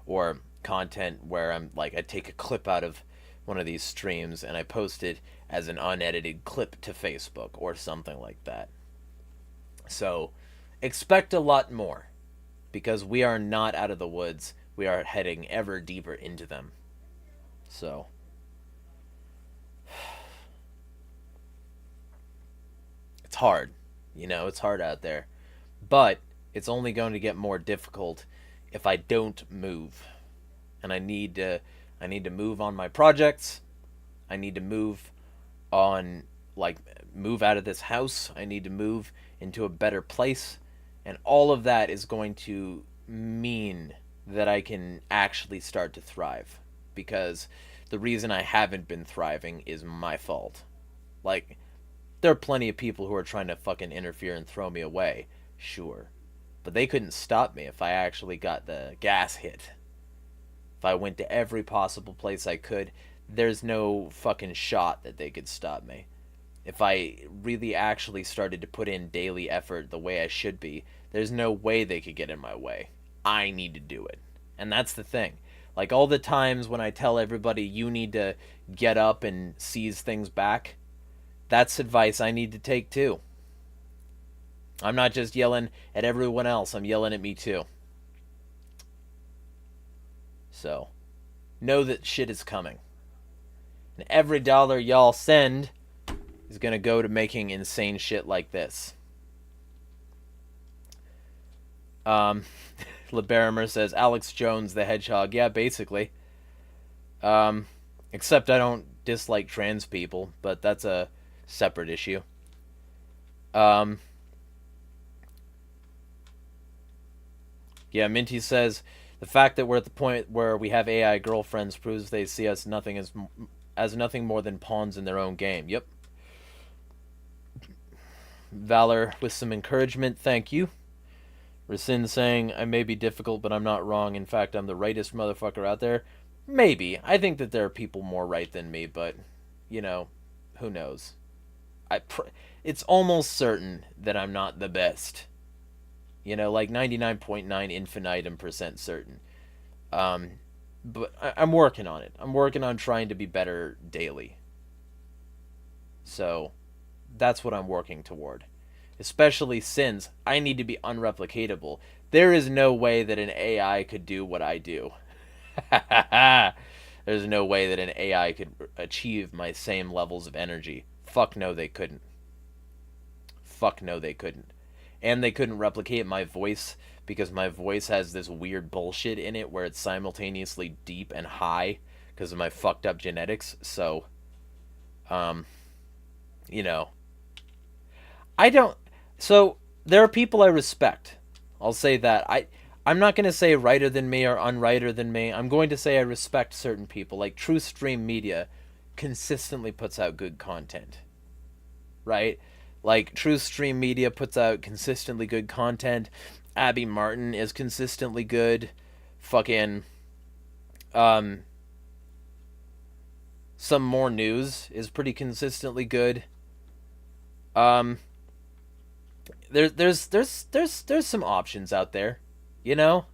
Speaker 1: Or content where I'm like, I take a clip out of one of these streams and I post it as an unedited clip to Facebook or something like that. So, expect a lot more, because we are not out of the woods. We are heading ever deeper into them. So, it's hard. You know, it's hard out there. But it's only going to get more difficult if I don't move. And I need to move on my projects. I need to move on, like, move out of this house. I need to move into a better place. And all of that is going to mean that I can actually start to thrive. Because the reason I haven't been thriving is my fault. Like, there are plenty of people who are trying to fucking interfere and throw me away. Sure. But they couldn't stop me if I actually got the gas hit. If I went to every possible place I could, there's no fucking shot that they could stop me. If I really actually started to put in daily effort the way I should be, there's no way they could get in my way. I need to do it. And that's the thing. Like, all the times when I tell everybody you need to get up and seize things back, that's advice I need to take too. I'm not just yelling at everyone else, I'm yelling at me too. So, know that shit is coming. And every dollar y'all send is gonna go to making insane shit like this. LeBarimer says, Alex Jones the Hedgehog. Yeah, basically. Except I don't dislike trans people, but that's a separate issue. Yeah, Minty says, the fact that we're at the point where we have AI girlfriends proves they see us as nothing more than pawns in their own game. Yep. Valor with some encouragement, thank you. Rasin saying, I may be difficult, but I'm not wrong. In fact, I'm the rightest motherfucker out there. Maybe. I think that there are people more right than me, but, you know, who knows? It's almost certain that I'm not the best. You know, like 99.9 infinitum % certain. But I'm working on it. I'm working on trying to be better daily. So, that's what I'm working toward. Especially since I need to be unreplicatable. There is no way that an AI could do what I do. There's no way that an AI could achieve my same levels of energy. Fuck no, they couldn't. Fuck no, they couldn't. And they couldn't replicate my voice because my voice has this weird bullshit in it where it's simultaneously deep and high because of my fucked up genetics. So, you know, so there are people I respect. I'll say that. I'm not going to say righter than me or unrighter than me. I'm going to say I respect certain people. Like TruthStream Media consistently puts out good content. Right? Like TruthStream Media puts out consistently good content. Abby Martin is consistently good. Fucking Some More News is pretty consistently good. There's some options out there, you know?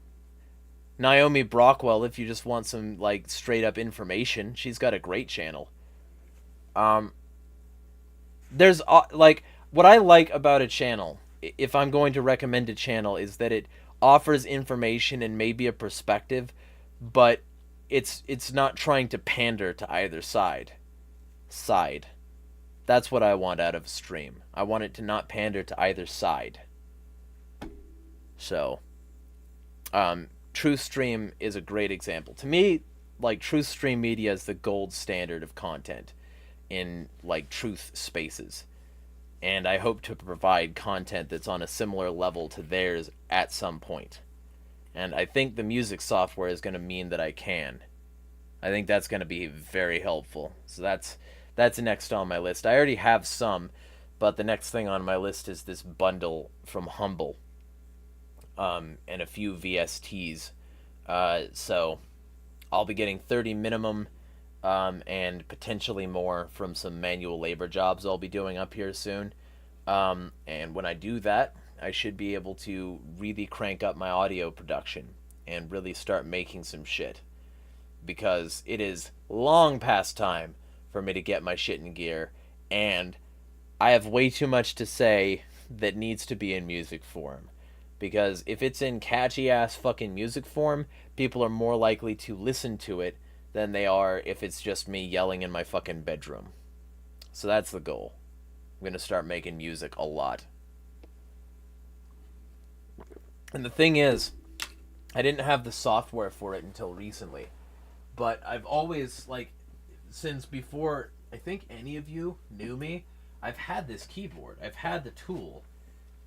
Speaker 1: Naomi Brockwell, if you just want some, like, straight up information, she's got a great channel. There's, like, what I like about a channel, if I'm going to recommend a channel, is that it offers information and maybe a perspective, but it's not trying to pander to either side. That's what I want out of a stream. I want it to not pander to either side. So, TruthStream is a great example. To me, like, TruthStream Media is the gold standard of content in, like, truth spaces. And I hope to provide content that's on a similar level to theirs at some point. And I think the music software is going to mean that I can. I think that's going to be very helpful. So that's next on my list. I already have some, but the next thing on my list is this bundle from Humble, and a few VSTs. So I'll be getting 30 minimum, and potentially more from some manual labor jobs I'll be doing up here soon. And when I do that, I should be able to really crank up my audio production and really start making some shit. Because it is long past time for me to get my shit in gear, and I have way too much to say that needs to be in music form. Because if it's in catchy ass fucking music form, people are more likely to listen to it than they are if it's just me yelling in my fucking bedroom. So that's the goal. I'm gonna start making music a lot. And the thing is, I didn't have the software for it until recently. But I've always, like, since before I think any of you knew me, I've had this keyboard. I've had the tool.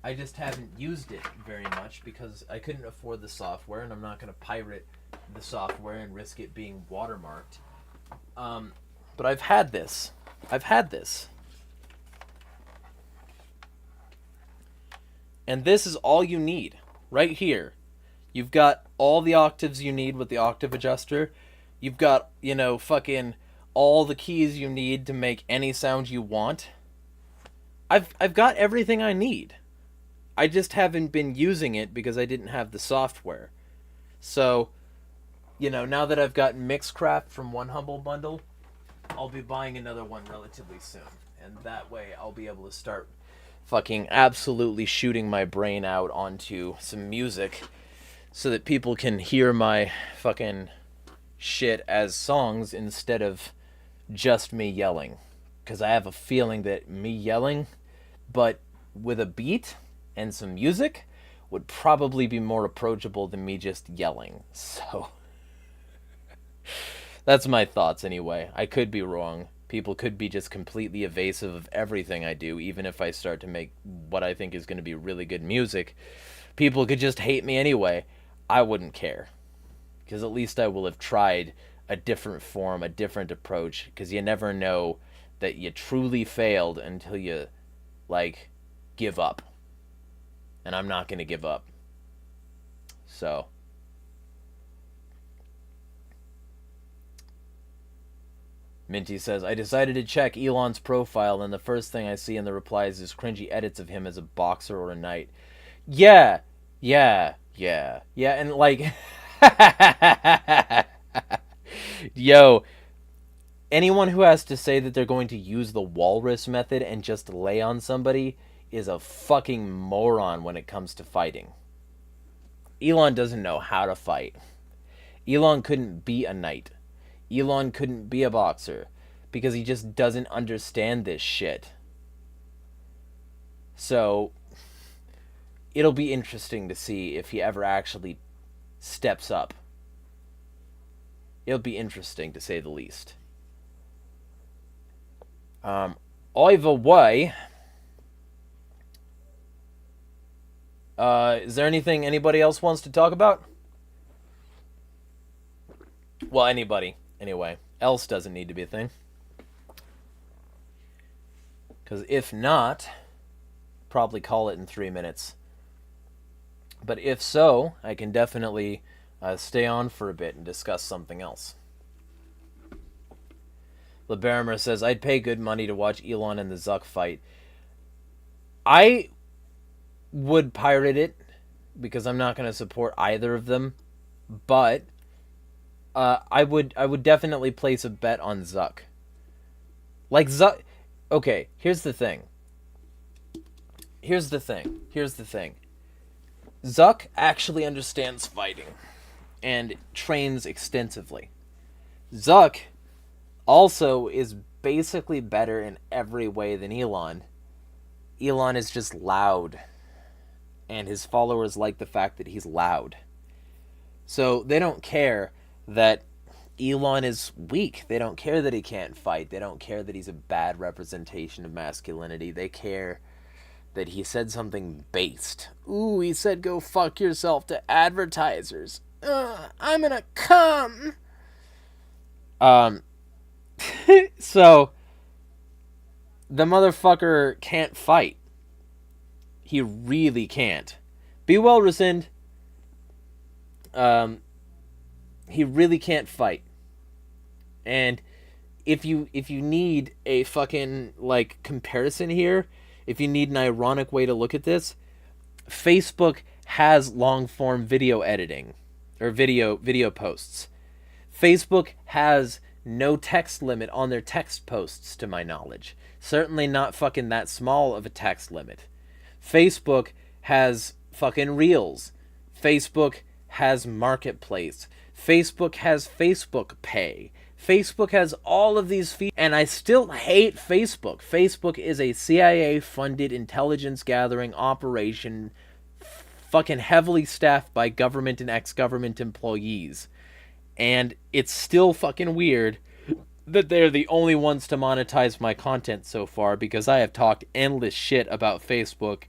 Speaker 1: I just haven't used it very much because I couldn't afford the software, and I'm not going to pirate the software and risk it being watermarked. But I've had this. And this is all you need. Right here. You've got all the octaves you need with the octave adjuster. You've got, you know, fucking all the keys you need to make any sound you want. I've got everything I need. I just haven't been using it because I didn't have the software. So, now that I've gotten Mixcraft from One Humble Bundle, I'll be buying another one relatively soon. And that way I'll be able to start fucking absolutely shooting my brain out onto some music so that people can hear my fucking shit as songs instead of just me yelling. Because I have a feeling that me yelling, but with a beat and some music, would probably be more approachable than me just yelling. So that's my thoughts anyway. I could be wrong. People could be just completely evasive of everything I do, even if I start to make what I think is going to be really good music. People could just hate me anyway. I wouldn't care. Because at least I will have tried a different form, a different approach. Because you never know that you truly failed until you, give up. And I'm not going to give up. So. Minty says, I decided to check Elon's profile, and the first thing I see in the replies is cringy edits of him as a boxer or a knight. Yeah. And, yo, anyone who has to say that they're going to use the walrus method and just lay on somebody is a fucking moron when it comes to fighting. Elon doesn't know how to fight. Elon couldn't be a knight. Elon couldn't be a boxer because he just doesn't understand this shit. So it'll be interesting to see if he ever actually steps up. It'll be interesting to say the least. Either way, is there anything anybody else wants to talk about? Well, anybody, anyway. Else doesn't need to be a thing. Because if not, probably call it in 3 minutes. But if so, I can definitely stay on for a bit and discuss something else. LeBarimer says, I'd pay good money to watch Elon and the Zuck fight. I would pirate it because I'm not going to support either of them. But I would definitely place a bet on Zuck. Zuck... Okay, here's the thing. Zuck actually understands fighting and trains extensively. Zuck also is basically better in every way than Elon. Elon is just loud, and his followers like the fact that he's loud. So they don't care that Elon is weak. They don't care that he can't fight. They don't care that he's a bad representation of masculinity. They care that he said something based. Ooh, he said go fuck yourself to advertisers. I'm gonna come. So, the motherfucker can't fight. He really can't. Be well, Rescind. He really can't fight. And if you need a fucking, comparison here, if you need an ironic way to look at this, Facebook has long-form video editing, or video posts. Facebook has no text limit on their text posts, to my knowledge. Certainly not fucking that small of a text limit. Facebook has fucking Reels. Facebook has Marketplace. Facebook has Facebook Pay. Facebook has all of these features, and I still hate Facebook. Facebook is a CIA-funded intelligence gathering operation fucking heavily staffed by government and ex-government employees. And it's still fucking weird that they're the only ones to monetize my content so far, because I have talked endless shit about Facebook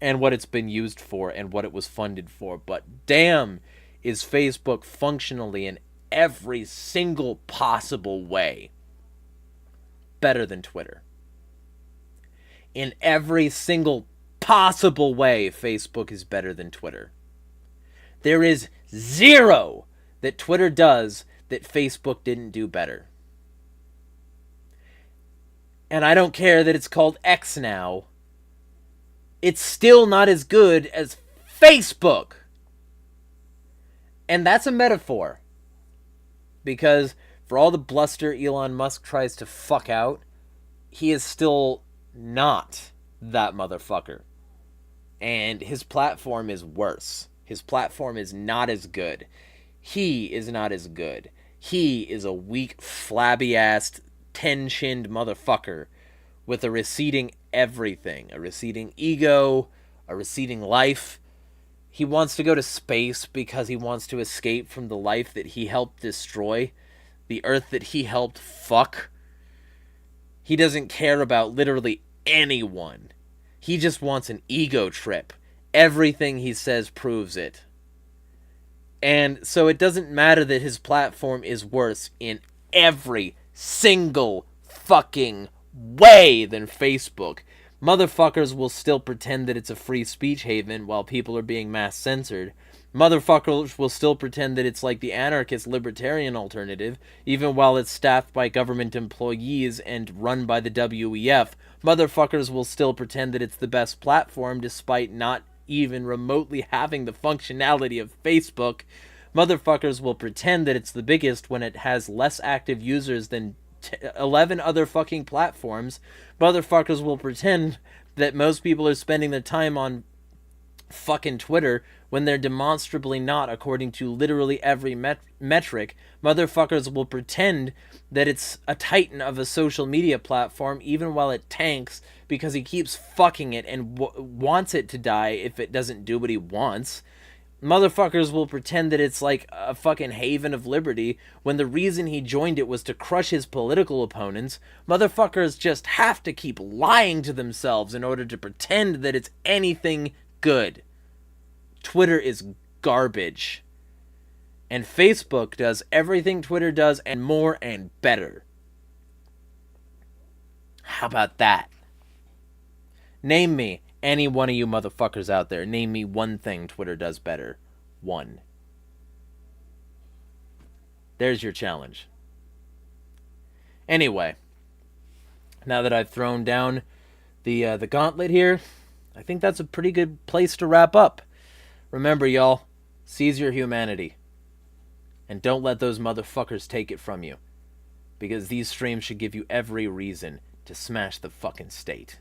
Speaker 1: and what it's been used for and what it was funded for. But damn, is Facebook functionally in every single possible way better than Twitter. In every single possible way, Facebook is better than Twitter. There is zero that Twitter does that Facebook didn't do better. And I don't care that it's called X now. It's still not as good as Facebook. And that's a metaphor. Because for all the bluster Elon Musk tries to fuck out, he is still not that motherfucker. And his platform is worse. His platform is not as good. He is not as good. He is a weak, flabby-assed, ten-chinned motherfucker with a receding everything. A receding ego, a receding life. He wants to go to space because he wants to escape from the life that he helped destroy. The earth that he helped fuck. He doesn't care about literally anyone. He just wants an ego trip. Everything he says proves it. And so it doesn't matter that his platform is worse in every single fucking way than Facebook. Motherfuckers will still pretend that it's a free speech haven while people are being mass censored. Motherfuckers will still pretend that it's like the anarchist libertarian alternative, even while it's staffed by government employees and run by the WEF. Motherfuckers will still pretend that it's the best platform despite not even remotely having the functionality of Facebook. Motherfuckers will pretend that it's the biggest when it has less active users than 11 other fucking platforms. Motherfuckers will pretend that most people are spending their time on fucking Twitter when they're demonstrably not, according to literally every metric. Motherfuckers will pretend that it's a titan of a social media platform even while it tanks because he keeps fucking it and wants it to die if it doesn't do what he wants. Motherfuckers will pretend that it's like a fucking haven of liberty when the reason he joined it was to crush his political opponents. Motherfuckers just have to keep lying to themselves in order to pretend that it's anything good. Twitter is garbage. And Facebook does everything Twitter does and more and better. How about that? Name me any one of you motherfuckers out there. Name me one thing Twitter does better. One. There's your challenge. Anyway, now that I've thrown down the gauntlet here, I think that's a pretty good place to wrap up. Remember, y'all, seize your humanity. And don't let those motherfuckers take it from you. Because these streams should give you every reason to smash the fucking state.